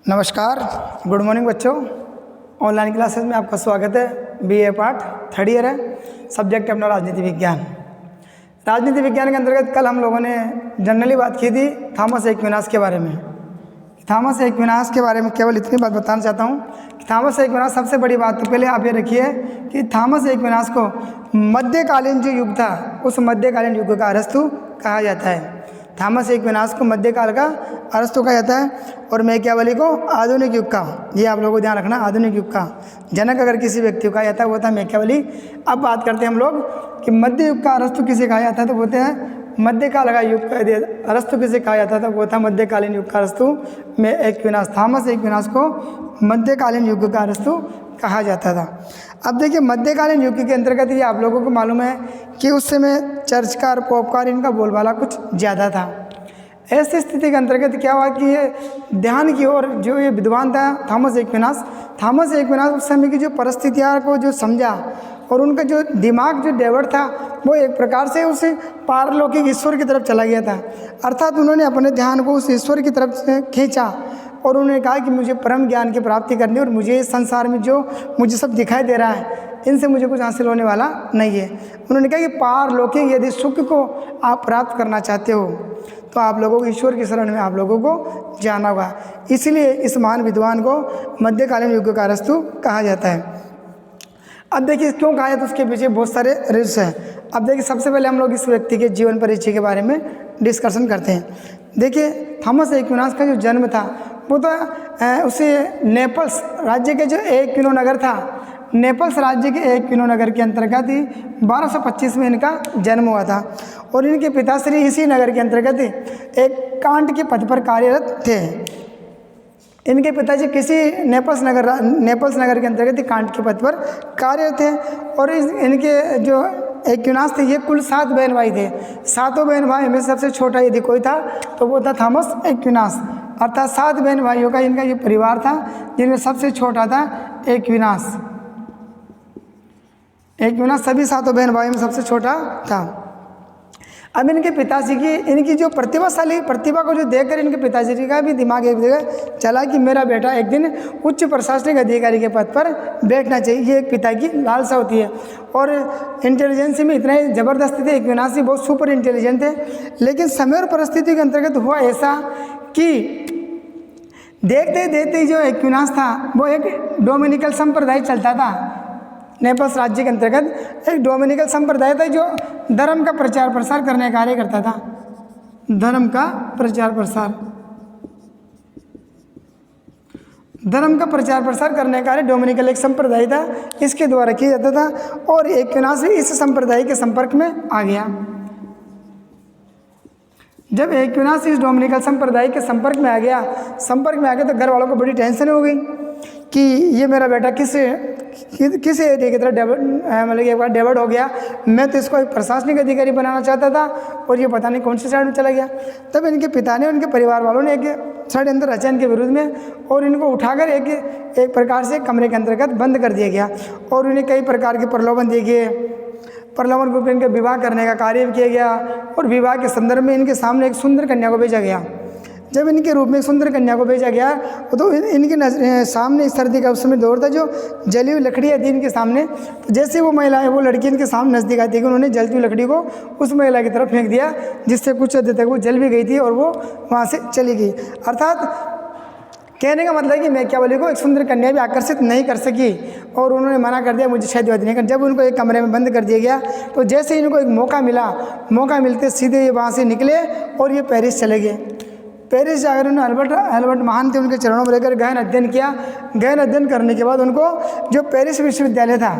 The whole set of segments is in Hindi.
नमस्कार, गुड मॉर्निंग बच्चों। ऑनलाइन क्लासेस में आपका स्वागत है। बीए पार्ट थर्ड ईयर है, सब्जेक्ट अपना राजनीति विज्ञान। राजनीति विज्ञान के अंतर्गत कल हम लोगों ने जनरली बात की थी थॉमस एक्विनास के बारे में। थॉमस एक्विनास के बारे में केवल इतनी बात बताना चाहता हूँ कि थॉमस एक्विनास, सबसे बड़ी बात तो पहले आप ये रखिए कि थॉमस एक्विनास को मध्यकालीन जो युग था उस मध्यकालीन युग का अरस्तु कहा जाता है। थॉमस एक्विनास को मध्यकाल का अरस्तु कहा जाता है और मैकियावेली को आधुनिक युग का। ये आप लोगों को ध्यान रखना, आधुनिक युग का जनक अगर किसी व्यक्ति को कहा जाता है वो था मैकियावेली। अब बात करते हैं हम लोग कि मध्य युग का अरस्तु किसे कहा जाता है, तो बोलते हैं मध्यकाल का युग का अरस्तु किसे कहा जाता था, वो था मध्यकालीन युग का अरस्तु में एक्विनास। थॉमस एक्विनास को मध्यकालीन युग का अरस्तु कहा जाता था। अब देखिए मध्यकालीन युग के अंतर्गत ये आप लोगों को मालूम है कि उस समय चर्च का और पोप का इनका बोलबाला कुछ ज़्यादा था। ऐसी स्थिति के अंतर्गत क्या हुआ कि ये ध्यान की ओर जो ये विद्वान था थॉमस एक्विनास उस समय की जो परिस्थितियों को जो समझा और उनका जो दिमाग जो डेवलप था वो एक प्रकार से उस पारलौकिक ईश्वर की तरफ चला गया था। अर्थात उन्होंने अपने ध्यान को उस ईश्वर की तरफ से खींचा और उन्होंने कहा कि मुझे परम ज्ञान की प्राप्ति करनी और मुझे इस संसार में जो मुझे सब दिखाई दे रहा है इनसे मुझे कुछ हासिल होने वाला नहीं है। उन्होंने कहा कि पारलौकिक यदि सुख को आप प्राप्त करना चाहते हो तो आप लोगों को ईश्वर की शरण में आप लोगों को जाना होगा। इसलिए इस महान विद्वान को मध्यकालीन युग का अरस्तु कहा जाता है। अब देखिए क्यों कहा है तो उसके पीछे बहुत सारे रीजन हैं। अब देखिए सबसे पहले हम लोग इस व्यक्ति के जीवन परिचय के बारे में डिस्कशन करते हैं। देखिए थॉमस एक्विनास का जो जन्म था वो तो उसे नेपल्स राज्य के जो एक्विनो नगर था, नेपल्स राज्य के एक्विनो नगर के अंतर्गत ही 1225 में इनका जन्म हुआ था और इनके पिताश्री इसी नगर के अंतर्गत एक कांट के पद पर कार्यरत थे। इनके पिताजी किसी नेपल्स नगर के अंतर्गत कांट के पद पर कार्यरत थे और इनके जो एक्विनास थे ये कुल 7 बहन भाई थे। 7 बहन भाई में सबसे छोटा यदि कोई था तो वो था थॉमस एक्विनास। अर्थात 7 बहन भाइयों का इनका ये परिवार था जिनमें सबसे छोटा था एक्विनास। सभी 7 बहन भाइयों में सबसे छोटा था। अब इनके पिताजी की इनकी जो प्रतिभा को जो देखकर इनके पिताजी का भी दिमाग एक जगह चला कि मेरा बेटा एक दिन उच्च प्रशासनिक अधिकारी के पद पर बैठना चाहिए। ये एक पिता की लालसा होती है और इंटेलिजेंस में इतने ज़बरदस्त थे। एक्विनास बहुत सुपर इंटेलिजेंट थे, लेकिन समय और परिस्थिति के अंतर्गत हुआ ऐसा कि देखते देखते जो एक्विनास था वो एक डोमिनिकल संप्रदाय चलता था। नेपल्स राज्य के अंतर्गत एक डोमिनिकल संप्रदाय था जो धर्म का प्रचार प्रसार करने का कार्य करता था। धर्म का प्रचार प्रसार करने का कार्य डोमिनिकल एक संप्रदाय था, इसके द्वारा किया जाता था और एक्विनास इस संप्रदाय के संपर्क में आ गया। जब एक्विनास इस डोमिनिकल संप्रदाय के संपर्क में आ गया तो घर वालों को बड़ी टेंशन हो गई कि ये मेरा बेटा किस एरिया की तरह मतलब एक बार डेवलप हो गया। मैं तो इसको एक प्रशासनिक अधिकारी बनाना चाहता था और ये पता नहीं कौन सी साइड में चला गया। तब इनके पिता ने उनके परिवार वालों ने एक षड्यंत्र रचा इनके विरुद्ध में और इनको उठाकर एक प्रकार से कमरे के अंतर्गत बंद कर दिया गया और उन्हें कई प्रकार के प्रलोभन दिए गए। प्रलोभन रूप में इनका विवाह करने का कार्य किया गया और विवाह के संदर्भ में इनके सामने एक सुंदर कन्या को भेजा गया। जब इनके रूप में सुंदर कन्या को भेजा गया तो इनके सामने सर्दी का उस समय दौर था, जो जली हुई लकड़ियाँ थी इनके सामने। तो जैसे वो लड़की इनके सामने नज़दीक आती थी उन्होंने जलती हुई लकड़ी को उस महिला की तरफ फेंक दिया, जिससे कुछ हद तक वो जल भी गई थी और वो वहाँ से चली गई। अर्थात कहने का मतलब है कि मैकियावेली को एक सुंदर कन्या भी आकर्षित नहीं कर सकी और उन्होंने मना कर दिया मुझे शादी वादी नहीं कर। जब उनको एक कमरे में बंद कर दिया गया तो जैसे इनको एक मौका मिलते सीधे ये वहाँ से निकले और ये पेरिस चले गए। पेरिस जाकर उन्होंने अल्बर्ट महान थे उनके चरणों में रहकर गहन अध्ययन किया। गहन अध्ययन करने के बाद उनको जो पेरिस विश्वविद्यालय था,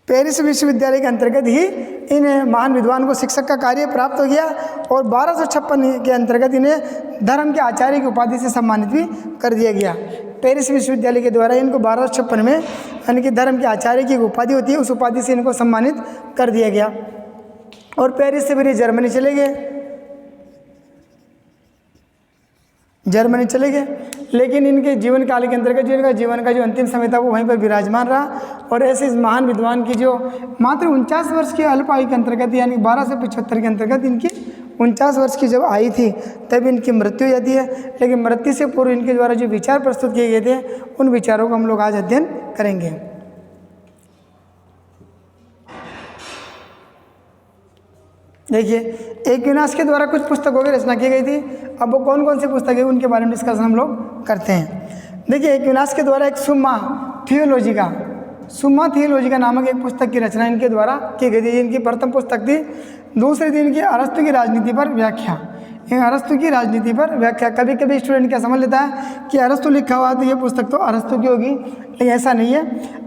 पेरिस विश्वविद्यालय के अंतर्गत ही इन महान विद्वान को शिक्षक का कार्य प्राप्त हो गया और 1256 के अंतर्गत इन्हें धर्म के आचार्य की उपाधि से सम्मानित भी कर दिया गया। पेरिस विश्वविद्यालय के द्वारा इनको 1256 में यानी कि धर्म के आचार्य की उपाधि होती है, उस उपाधि से इनको सम्मानित कर दिया गया और पेरिस से फिर ये जर्मनी चले गए। लेकिन इनके जीवन काल के अंतर्गत जो इनका जीवन का जो अंतिम समय था वो वहीं पर विराजमान रहा और ऐसे इस महान विद्वान की जो मात्र 49 वर्ष की अल्प आयु के अंतर्गत यानी 1275 के अंतर्गत इनकी 49 वर्ष की जब आई थी तब इनकी मृत्यु हो जाती है। लेकिन मृत्यु से पूर्व इनके द्वारा जो विचार प्रस्तुत किए गए थे उन विचारों को हम लोग आज अध्ययन करेंगे। देखिए, एक्विनास के द्वारा कुछ पुस्तकों की रचना की गई थी। अब वो कौन कौन सी पुस्तकें उनके बारे में डिस्कशन हम लोग करते हैं। देखिए, एक्विनास के द्वारा एक सुम्मा थियोलॉजिका नामक एक पुस्तक की रचना इनके द्वारा की गई थी। इनकी प्रथम पुस्तक थी। दूसरी थी इनकी अरस्तु की राजनीति पर व्याख्या। अरस्तु की राजनीति पर व्याख्या। कभी कभी स्टूडेंट क्या समझ लेता है कि अरस्तु लिखा हुआ तो ये पुस्तक तो अरस्तु की होगी, लेकिन ऐसा नहीं है।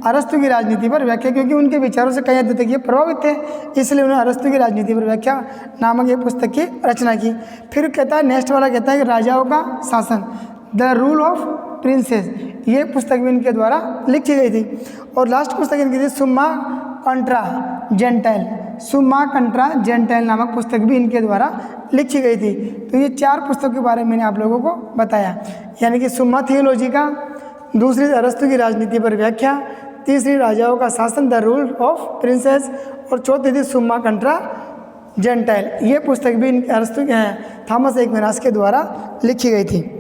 अरस्तु की राजनीति पर व्याख्या, क्योंकि उनके विचारों से कई हद तक ये प्रभावित थे, इसलिए उन्होंने अरस्तु की राजनीति पर व्याख्या नामक एक पुस्तक की रचना की। फिर कहता है, नेक्स्ट वाला कहता है कि राजाओं का शासन, द रूल ऑफ प्रिंसेस, ये पुस्तक भी इनके द्वारा लिखी गई थी। और लास्ट पुस्तक इनकी थी सुम्मा कंट्रा जेंटाइल नामक पुस्तक भी इनके द्वारा लिखी गई थी। तो ये 4 पुस्तकों के बारे में मैंने आप लोगों को बताया, यानी कि सुम्मा थियोलॉजिका, दूसरी अरस्तु की राजनीति पर व्याख्या, तीसरी राजाओं का शासन, द रूल ऑफ प्रिंसेस, और चौथी थी सुम्मा कंट्रा जेंटाइल। ये पुस्तक भी अरस्तु के थॉमस एक्विनास के द्वारा लिखी गई थी।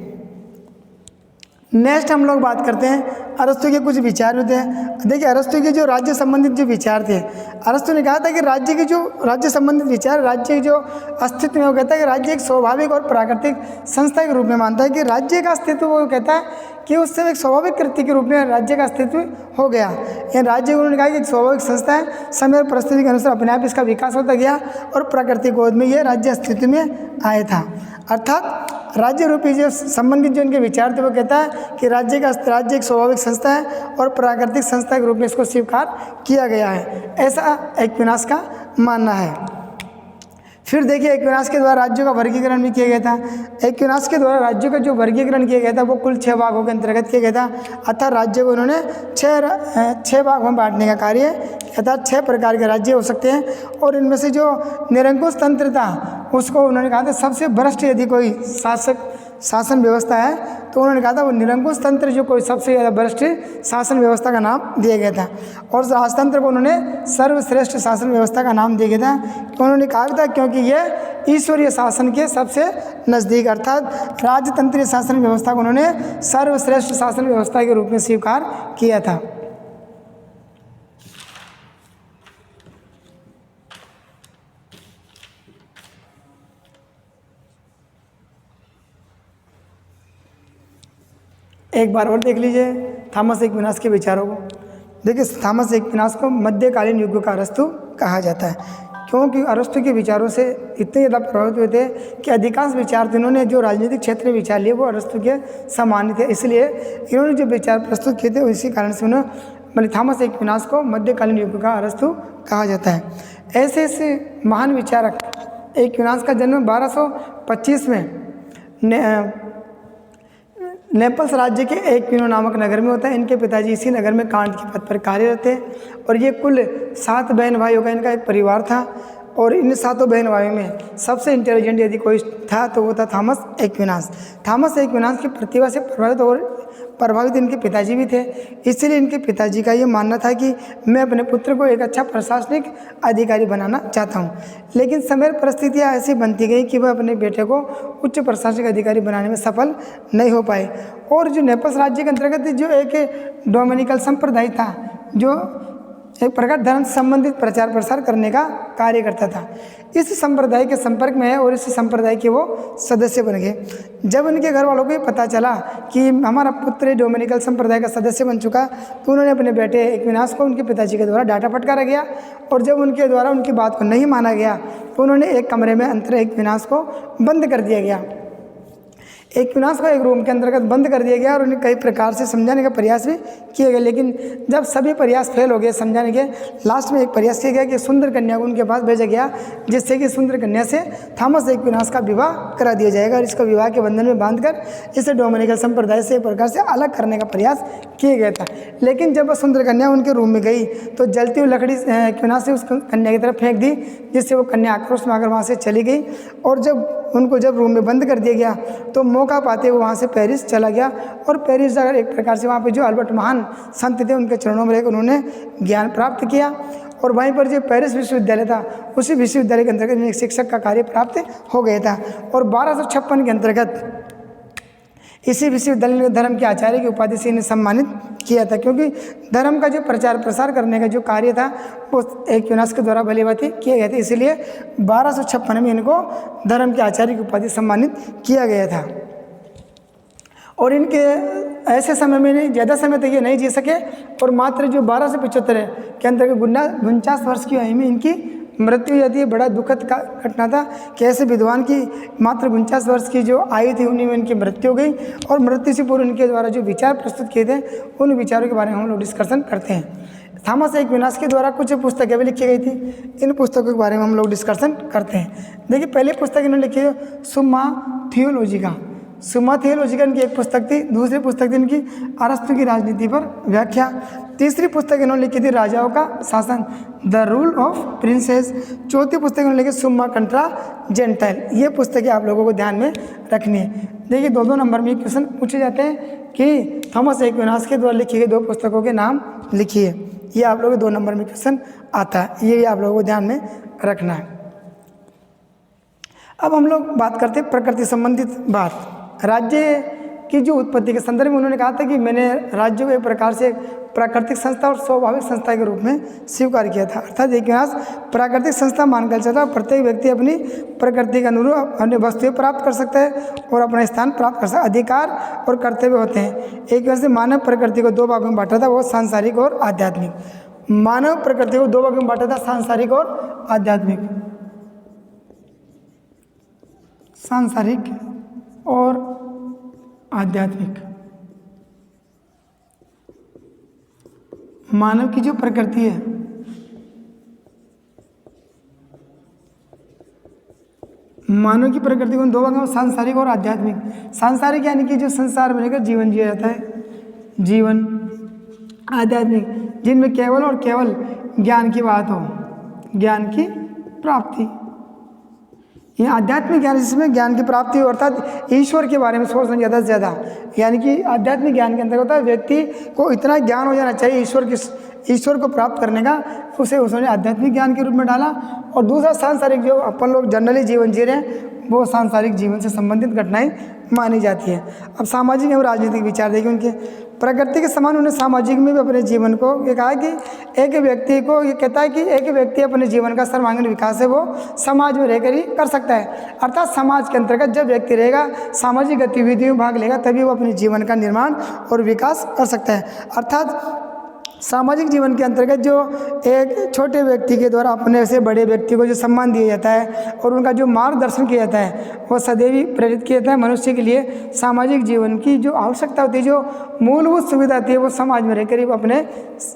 नेक्स्ट हम लोग बात करते हैं अरस्तु के कुछ विचार होते हैं। देखिए, अरस्तु के जो राज्य संबंधित जो विचार थे, अरस्तु ने कहा था कि राज्य संबंधित विचार, राज्य के जो अस्तित्व में, वो कहता है कि राज्य एक स्वाभाविक और प्राकृतिक संस्था के रूप में मानता है कि राज्य का अस्तित्व, वो कहता है कि उससे एक स्वाभाविक कृत्य के रूप में राज्य का अस्तित्व हो गया। यानी राज्य उन्होंने कहा कि एक स्वाभाविक संस्था है, समय और परिस्थिति के अनुसार अपने आप इसका विकास होता गया और प्राकृतिक गोद में ये राज्य अस्तित्व में आया था। अर्थात राज्य रूपी जो संबंधित जो इनके विचार थे, वो कहता है कि राज्य एक स्वाभाविक संस्था है और प्राकृतिक संस्था के रूप में इसको स्वीकार किया गया है, ऐसा एक्विनास का मानना है। फिर देखिए, एक्विनास के द्वारा राज्यों का वर्गीकरण भी किया गया था। एक्विनास के द्वारा राज्यों का जो वर्गीकरण किया गया था वो कुल 6 भागों के अंतर्गत किया गया था। अर्थात राज्य को उन्होंने 6 भागों में बांटने का कार्य, अर्थात 6 प्रकार के राज्य हो सकते हैं। और इनमें से जो निरंकुश तंत्र था उसको उन्होंने कहा था सबसे भ्रष्ट यदि कोई शासन व्यवस्था है तो उन्होंने कहा था वो निरंकुश तंत्र जो कोई सबसे ज़्यादा भ्रष्ट शासन व्यवस्था का नाम दिया गया था। और राजतंत्र को उन्होंने सर्वश्रेष्ठ शासन व्यवस्था का नाम दिया गया था। तो उन्होंने कहा था क्योंकि यह ईश्वरीय शासन के सबसे नज़दीक, अर्थात राजतंत्रीय शासन व्यवस्था को उन्होंने सर्वश्रेष्ठ शासन व्यवस्था के रूप में स्वीकार किया था। एक बार और देख लीजिए थॉमस एक्विनास के विचारों को। देखिए, थॉमस एक्विनास को मध्यकालीन युग का अरस्तु कहा जाता है, क्योंकि अरस्तु के विचारों से इतने ज़्यादा प्रभावित हुए थे कि अधिकांश विचार इन्होंने जो राजनीतिक क्षेत्र में विचार लिए वो अरस्तु के समान थे। इसलिए इन्होंने जो विचार प्रस्तुत किए थे इसी कारण से उन्हें थॉमस एक्विनास को मध्यकालीन युग का अरस्तु कहा जाता है। ऐसे ऐसे महान विचारक, एक्विनास का जन्म 1225 में नेपल्स राज्य के एक्विनो नामक नगर में होता है। इनके पिताजी इसी नगर में कांट के पद पर कार्यरत थे और ये कुल 7 बहन भाइयों का इनका एक परिवार था। और इन 7 बहन भाइयों में सबसे इंटेलिजेंट यदि कोई था तो वो था थॉमस एक्विनास। थॉमस एक्विनास की प्रतिभा से प्रभावित इनके पिताजी भी थे। इसलिए इनके पिताजी का ये मानना था कि मैं अपने पुत्र को एक अच्छा प्रशासनिक अधिकारी बनाना चाहता हूँ। लेकिन समय परिस्थितियाँ ऐसी बनती गई कि वह अपने बेटे को उच्च प्रशासनिक अधिकारी बनाने में सफल नहीं हो पाए। और जो नेपल्स राज्य के अंतर्गत जो एक डोमिनिकल संप्रदाय था, जो एक प्रकार धर्म से संबंधित प्रचार प्रसार करने का कार्य करता था, इस संप्रदाय के संपर्क में है और इस संप्रदाय के वो सदस्य बन गए। जब उनके घर वालों को ये पता चला कि हमारा पुत्र डोमिनिकल संप्रदाय का सदस्य बन चुका, तो उन्होंने अपने बेटे एक्विनास को उनके पिताजी के द्वारा डांटा फटकारा गया। और जब उनके द्वारा उनकी बात को नहीं माना गया तो उन्होंने एक कमरे में अंतर एक्विनास को बंद कर दिया गया। एक्विनास को एक रूम के अंतर्गत बंद कर दिया गया और उन्हें कई प्रकार से समझाने का प्रयास भी किए गए। लेकिन जब सभी प्रयास फेल हो गए समझाने के, लास्ट में एक प्रयास किया गया कि सुंदर कन्या को उनके पास भेजा गया, जिससे कि सुंदर कन्या से थॉमस एक्विनास का विवाह करा दिया जाएगा और इसको विवाह के बंधन में बांधकर इसे डोमिनिकल संप्रदाय से एक प्रकार से अलग करने का प्रयास किया गया था। लेकिन जब वह सुंदर कन्या उनके रूम में गई तो जलती हुई लकड़ी एक्विनास से उस कन्या की तरफ फेंक दी, जिससे वो कन्या आक्रोश में आकर वहाँ से चली गई। और जब रूम में बंद कर दिया गया तो मौका पाते हुए वहाँ से पेरिस चला गया। और पेरिस जाकर एक प्रकार से वहाँ पे जो अल्बर्ट महान संत थे उनके चरणों में रहकर उन्होंने ज्ञान प्राप्त किया। और वहीं पर जो पेरिस विश्वविद्यालय था उसी विश्वविद्यालय के अंतर्गत इन्हें एक शिक्षक का कार्य प्राप्त हो गया था। और 1256 के अंतर्गत इसी विश्वविद्यालय ने धर्म के आचार्य की उपाधि से इन्हें सम्मानित किया था, क्योंकि धर्म का जो प्रचार प्रसार करने का जो कार्य था वो एक्विनास के द्वारा भलीभांति किए गए थे, इसीलिए 1256 में इनको धर्म के आचार्य की उपाधि सम्मानित किया गया था। और इनके ऐसे समय में नहीं, ज़्यादा समय तक ये नहीं जी सके और मात्र जो 1275 के अंतर्गत 49 वर्ष की आयु में इनकी मृत्यु हो जाती है। बड़ा दुखद का घटना था कि ऐसे विद्वान की मात्र 49 वर्ष की जो आयु थी उन्हीं में इनकी मृत्यु हो गई। और मृत्यु से पूर्व इनके द्वारा जो विचार प्रस्तुत किए थे उन विचारों के बारे में हम लोग डिस्कशन करते हैं। थॉमस एक्विनास के द्वारा कुछ पुस्तकें भी लिखी गई थी, इन पुस्तकों के बारे में हम लोग डिस्कशन करते हैं। देखिए, पहली पुस्तक इन्होंने लिखी है सुम्मा थियोलॉजिका। सुम्मा थियोलॉजिका इनकी एक पुस्तक थी। दूसरी पुस्तक थी इनकी अरस्तु की राजनीति पर व्याख्या। तीसरी पुस्तक इन्होंने लिखी थी राजाओं का शासन, द रूल ऑफ प्रिंसेस। चौथी पुस्तक इन्होंने लिखी सुम्मा कंट्रा जेंटाइल। ये पुस्तकें आप लोगों को ध्यान में रखनी है। देखिए, 2-2 नंबर में क्वेश्चन पूछे जाते हैं कि थॉमस एक्विनास के द्वारा लिखी गई 2 पुस्तकों के नाम लिखिए। ये आप लोगों को 2 नंबर में क्वेश्चन आता है, ये भी आप लोगों को ध्यान में रखना है। अब हम लोग बात करते हैं प्रकृति संबंधित बात। राज्य की जो उत्पत्ति के संदर्भ में उन्होंने कहा था कि मैंने राज्य को एक प्रकार से प्राकृतिक संस्था और स्वाभाविक संस्था के रूप में स्वीकार किया था। अर्थात एक्विनास प्राकृतिक संस्था मानकर चलता है। प्रत्येक व्यक्ति अपनी प्रकृति के अनुरूप अपने वस्तुएं प्राप्त कर सकता है और अपना स्थान प्राप्त कर सकता है। अधिकार और कर्तव्य होते हैं। एक वजह से मानव प्रकृति को 2 भागों में बांटा था, वो सांसारिक और आध्यात्मिक। मानव प्रकृति को 2 भागों में बांटा था, सांसारिक और आध्यात्मिक। सांसारिक और आध्यात्मिक। मानव की जो प्रकृति है मानव की प्रकृति को 2 भागों में, सांसारिक और आध्यात्मिक। सांसारिक यानी कि जो संसार में रहकर जीवन जिया जाता है, जीवन। आध्यात्मिक जिनमें केवल और केवल ज्ञान की बात हो, ज्ञान की प्राप्ति। ये आध्यात्मिक ज्ञान जिसमें ज्ञान की प्राप्ति हो, अर्थात ईश्वर के बारे में सोचना ज़्यादा से ज़्यादा। यानी कि आध्यात्मिक ज्ञान के अंतर्गत होता है व्यक्ति को इतना ज्ञान हो जाना चाहिए ईश्वर को प्राप्त करने का, उसे उसने आध्यात्मिक ज्ञान के रूप में डाला। और दूसरा सांसारिक, जो अपन लोग जनरली जीवन जी रहे हैं, वो सांसारिक जीवन से संबंधित घटनाएं मानी जाती है। अब सामाजिक एवं राजनीतिक विचार देखिए उनके। प्रकृति के समान उन्हें सामाजिक में भी अपने जीवन को ये कहा कि एक व्यक्ति को, ये कहता है कि एक व्यक्ति अपने जीवन का सर्वांगीण विकास है वो समाज में रहकर ही कर सकता है। अर्थात समाज के अंतर्गत जब व्यक्ति रहेगा, सामाजिक गतिविधियों में भाग लेगा, तभी वो अपने जीवन का निर्माण और विकास कर सकता है। अर्थात सामाजिक जीवन के अंतर्गत जो एक छोटे व्यक्ति के द्वारा अपने से बड़े व्यक्ति को जो सम्मान दिया जाता है और उनका जो मार्गदर्शन किया जाता है, वो सदैव ही प्रेरित किया जाता है। मनुष्य के लिए सामाजिक जीवन की जो आवश्यकता होती है, जो मूलभूत सुविधा होती है, वो समाज में रहकर ही वो अपने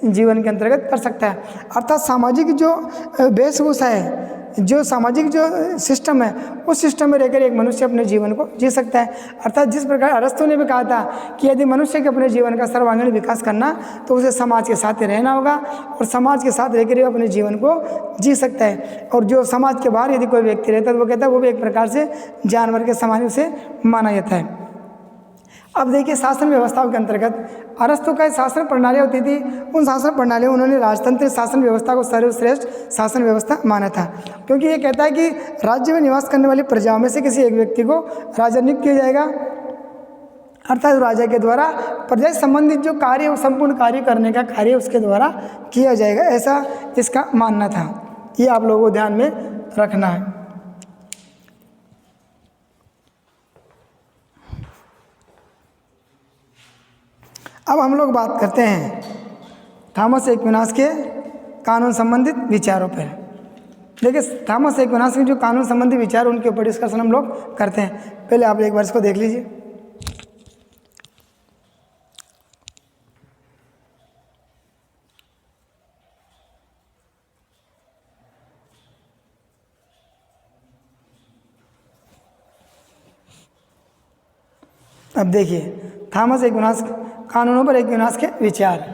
जीवन के अंतर्गत कर सकता है। अर्थात सामाजिक जो वेशभूषा है, जो सामाजिक जो सिस्टम है, उस सिस्टम में रहकर एक मनुष्य अपने जीवन को जी सकता है। अर्थात जिस प्रकार अरस्तु ने भी कहा था कि यदि मनुष्य के अपने जीवन का सर्वांगीण विकास करना, तो उसे समाज के साथ रहना होगा और समाज के साथ रहकर वो अपने जीवन को जी सकता है। और जो समाज के बाहर यदि कोई व्यक्ति रहता है, तो वो कहता है वो भी एक प्रकार से जानवर के समान उसे माना जाता है। अब देखिए, शासन व्यवस्थाओं के अंतर्गत अरस्तु का शासन प्रणाली होती थी। उन शासन प्रणालियों में उन्होंने राजतंत्र शासन व्यवस्था को सर्वश्रेष्ठ शासन व्यवस्था माना था, क्योंकि ये कहता है कि राज्य में निवास करने वाली प्रजाओं में से किसी एक व्यक्ति को राजा नियुक्त किया जाएगा। अर्थात राजा के द्वारा प्रजा से संबंधित जो कार्य, वो संपूर्ण कार्य करने का कार्य उसके द्वारा किया जाएगा, ऐसा इसका मानना था। ये आप लोगों को ध्यान में रखना है। अब हम लोग बात करते हैं थॉमस एक्विनास के कानून संबंधित विचारों पर। देखिए, थॉमस एक्विनास के जो कानून संबंधी विचार, उनके ऊपर डिस्कशन हम लोग करते हैं। पहले आप एक बार इसको देख लीजिए। अब देखिए, थॉमस एक्विनास कानूनों पर एक्विनास के विचार।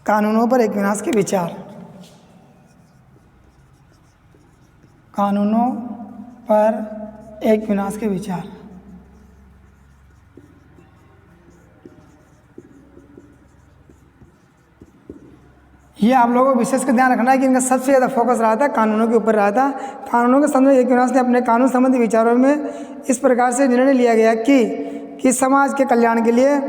कानूनों पर एक विनाश के विचार। कानूनों पर एक विनाश के विचार। ये आप लोगों को विशेष कर ध्यान रखना है कि इनका सबसे ज़्यादा फोकस रहा था कानूनों के ऊपर रहा था। कानूनों के संबंध में एक विनाश ने अपने कानून संबंधी विचारों में इस प्रकार से निर्णय लिया गया कि समाज के कल्याण के लिए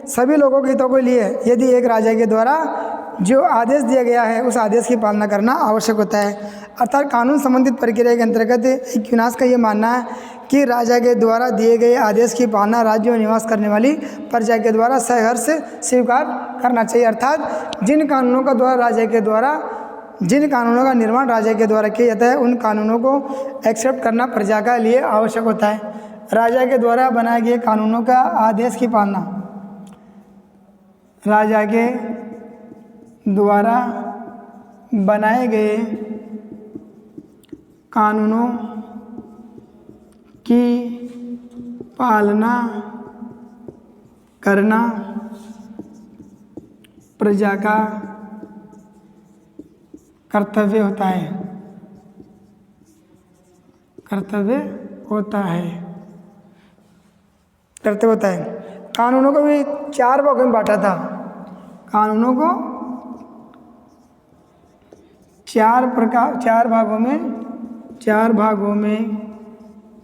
सभी लोगों के हितों के लिए यदि एक राजा के द्वारा जो आदेश दिया गया है उस आदेश की पालना करना आवश्यक होता है। अर्थात कानून संबंधित प्रक्रिया के अंतर्गत एक विनाश का ये मानना है कि राजा के द्वारा दिए गए आदेश की पालना राज्य में निवास करने वाली प्रजा के द्वारा सहर्ष स्वीकार करना चाहिए। अर्थात जिन कानूनों का निर्माण राजा के द्वारा किया जाता है उन कानूनों को एक्सेप्ट करना प्रजा का लिए आवश्यक होता है। राजा के द्वारा बनाए गए कानूनों का आदेश की पालना राजा के द्वारा बनाए गए कानूनों की पालना करना प्रजा का कर्तव्य होता है। कानूनों को भी 4 भागों में बांटा था। कानूनों को 4 भागों में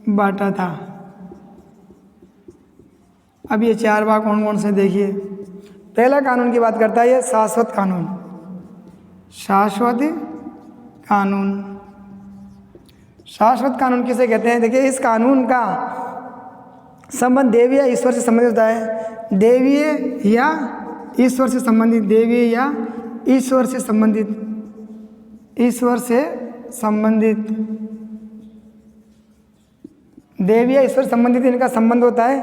बांटा था। अब ये 4 भाग कौन कौन से देखिए। पहला कानून की बात करता है ये शाश्वत कानून। शाश्वत कानून किसे कहते हैं? देखिए, इस कानून का संबंध देवी या ईश्वर से संबंधित होता है। देवीय या ईश्वर से संबंधित देवी या ईश्वर संबंधित इनका संबंध होता है।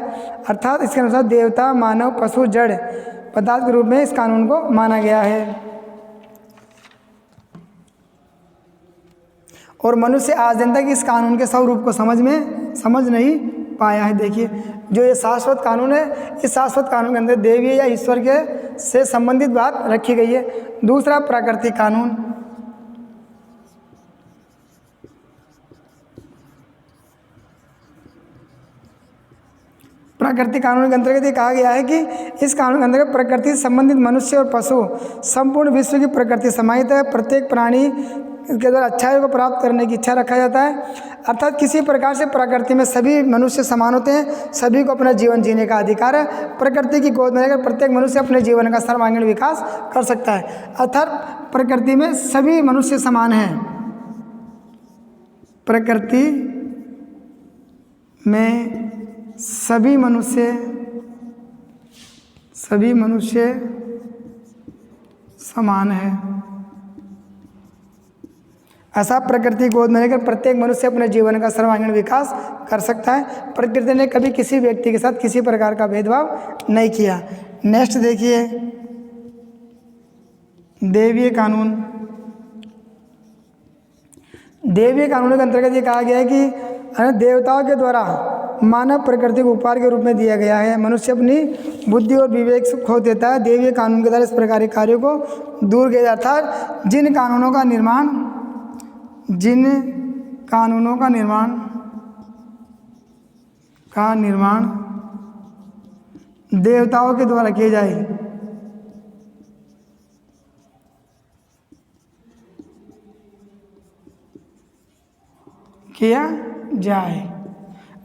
अर्थात इसके अनुसार देवता, मानव, पशु, जड़ पदार्थ के रूप में इस कानून को माना गया है। और मनुष्य आज दिन तक इस कानून के स्वरूप को समझ नहीं पाया है। देखिए, जो ये शाश्वत कानून है, इस शाश्वत कानून के अंदर देवी या ईश्वर के से संबंधित बात रखी गई है। दूसरा प्राकृतिक कानून। प्राकृतिक कानून के अंतर्गत ये कहा गया है कि इस कानून के अंतर्गत प्रकृति से संबंधित मनुष्य और पशु संपूर्ण विश्व की प्रकृति समाहित है। प्रत्येक प्राणी के द्वारा अच्छाई को प्राप्त करने की इच्छा रखा जाता है। अर्थात किसी प्रकार से प्रकृति में सभी मनुष्य समान होते हैं, सभी को अपना जीवन जीने का अधिकार है। प्रकृति की गोद में रहकर प्रत्येक मनुष्य अपने जीवन का सर्वांगीण विकास कर सकता है। अर्थात प्रकृति में सभी मनुष्य समान हैं। प्रकृति में सभी मनुष्य समान है। ऐसा प्रकृति गोद में लेकर प्रत्येक मनुष्य अपने जीवन का सर्वांगीण विकास कर सकता है। प्रकृति ने कभी किसी व्यक्ति के साथ किसी प्रकार का भेदभाव नहीं किया। नेक्स्ट देखिए, देवीय कानून। देवीय कानून के अंतर्गत ये कहा गया है कि देवताओं के द्वारा मानव प्रकृति को उपहार के रूप में दिया गया है। मनुष्य अपनी बुद्धि और विवेक से खो देता है। देवीय कानून के द्वारा इस प्रकार के कार्यों को दूर किया जाता है। जिन कानूनों का निर्माण देवताओं के द्वारा किया जाए।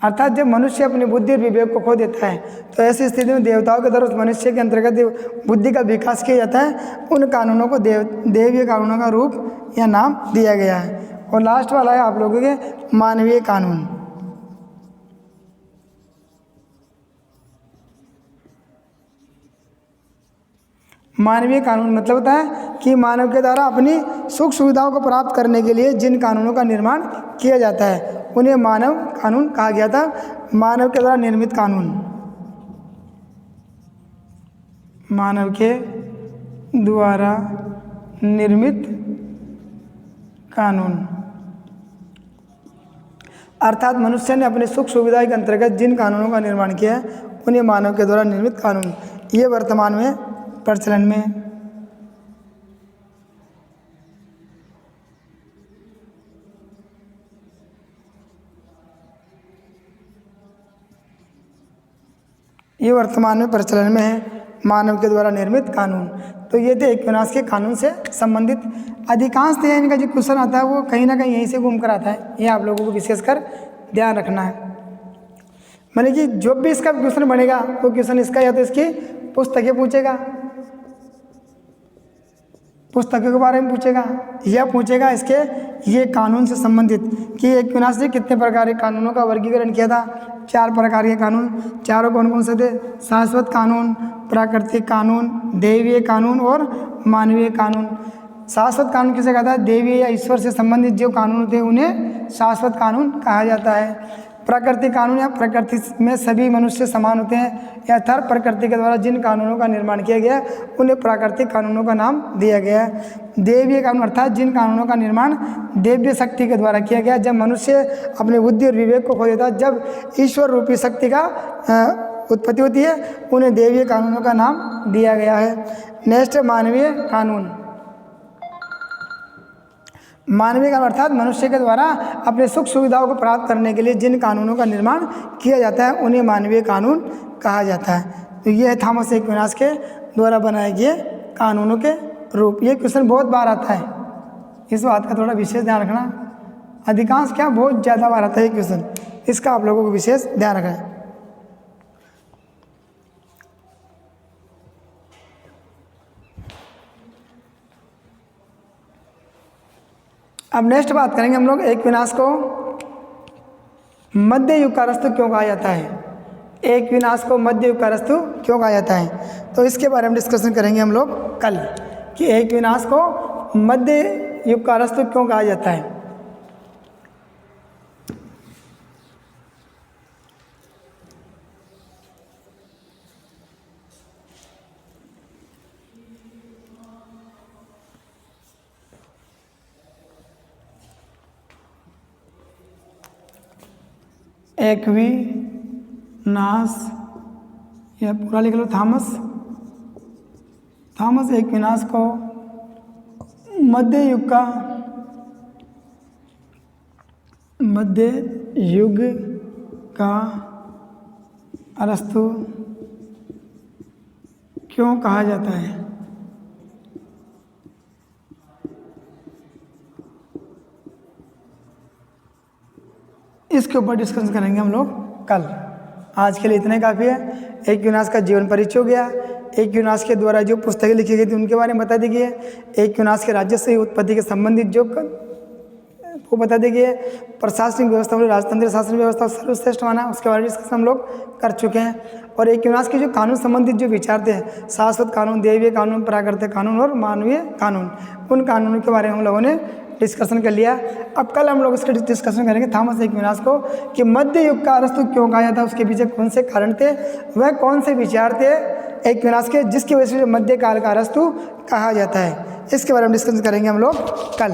अर्थात जब मनुष्य अपनी बुद्धि और विवेक को खो देता है तो ऐसी स्थिति में देवताओं के द्वारा उस मनुष्य के अंतर्गत बुद्धि का विकास किया जाता है। उन कानूनों को देवीय कानूनों का रूप या नाम दिया गया है। और लास्ट वाला है आप लोगों के मानवीय कानून। मानवीय कानून मतलब होता है कि मानव के द्वारा अपनी सुख सुविधाओं को प्राप्त करने के लिए जिन कानूनों का निर्माण किया जाता है उन्हें मानव कानून कहा गया था। मानव के द्वारा निर्मित कानून, मानव के द्वारा निर्मित कानून अर्थात मनुष्य ने अपने सुख सुविधा के अंतर्गत जिन कानूनों का निर्माण किया है उन्हें मानव के द्वारा निर्मित कानून, ये वर्तमान में प्रचलन में। ये वर्तमान में प्रचलन में है, मानव के द्वारा निर्मित कानून। तो ये थे एक्विनास के कानून से संबंधित। अधिकांश इनका जो क्वेश्चन आता है वो कहीं ना कहीं यहीं से घूम कर आता है, ये आप लोगों को विशेषकर ध्यान रखना है। माने कि जो भी इसका क्वेश्चन बनेगा वो क्वेश्चन इसका या तो इसकी पुस्तकें पूछेगा, पुस्तकों के बारे में पूछेगा, या पूछेगा इसके ये कानून से संबंधित कि एक्विनास ने कितने प्रकार के कानूनों का वर्गीकरण किया था। 4 प्रकार के कानून, चारों कौन कौन से थे? शाश्वत कानून, प्राकृतिक कानून, दैवीय कानून और मानवीय कानून। शाश्वत कानून किसे कहता है? देवी या ईश्वर से संबंधित जो कानून होते हैं उन्हें शाश्वत कानून कहा जाता है। प्राकृतिक कानून या प्रकृति में सभी मनुष्य समान होते हैं या थर प्रकृति के द्वारा जिन कानूनों का निर्माण किया गया उन्हें प्राकृतिक कानूनों का नाम दिया गया है। देवीय कानून अर्थात जिन कानूनों का निर्माण देव्य शक्ति के द्वारा किया गया, जब मनुष्य अपने बुद्धि और विवेक को खो देता है, जब ईश्वर रूपी शक्ति का उत्पत्ति होती है, उन्हें देवीय कानूनों का नाम दिया गया है। नेक्स्ट, मानवीय कानून। मानवीय कानून अर्थात मनुष्य के द्वारा अपने सुख सुविधाओं को प्राप्त करने के लिए जिन कानूनों का निर्माण किया जाता है उन्हें मानवीय कानून कहा जाता है। तो ये है थॉमस एक्विनास के द्वारा बनाए गए कानूनों के रूप। ये क्वेश्चन बहुत बार आता है, इस बात का थोड़ा विशेष ध्यान रखना। अधिकांश क्या, बहुत ज़्यादा बार आता है ये क्वेश्चन, इसका आप लोगों को विशेष ध्यान रखना है। अब नेक्स्ट बात करेंगे हम लोग, एक्विनास को मध्य युग का अरस्तु क्यों कहा जाता है? एक्विनास को मध्य युग का अरस्तु क्यों कहा जाता है? तो इसके बारे में डिस्कशन करेंगे हम लोग कल कि एक्विनास को मध्य युग का अरस्तु क्यों कहा जाता है। एक्विनास या पूरा लिख लो थॉमस एक्विनास को मध्य युग का अरस्तु क्यों कहा जाता है? इसके ऊपर डिस्कशन करेंगे हम लोग कल। आज के लिए इतने काफ़ी है। एक्विनास का जीवन परिचय हो गया, एक्विनास के द्वारा जो पुस्तकें लिखी गई थी उनके बारे में बता दी गई है, एक्विनास के राज्य से उत्पत्ति के संबंधित जो वो बता दी गई है, प्रशासनिक व्यवस्था में राजतंत्र शासन व्यवस्था सर्वश्रेष्ठ माना उसके बारे में डिस्कशन हम लोग कर चुके हैं। और एक्विनास के जो कानून संबंधित जो विचार थे, शाश्वत कानून, दैवीय कानून, प्राकृतिक कानून और मानवीय कानून, उन कानूनों के बारे में हम लोगों ने डिस्कशन कर लिया। अब कल हम लोग इसका डिस्कशन करेंगे थॉमस एक्विनास को कि मध्य युग का अरस्तु क्यों कहा जाता है, उसके पीछे कौन से कारण थे, वह कौन से विचार थे एक्विनास के जिसकी वजह से मध्यकाल का अरस्तु कहा जाता है। इसके बारे में डिस्कशन करेंगे हम लोग कल।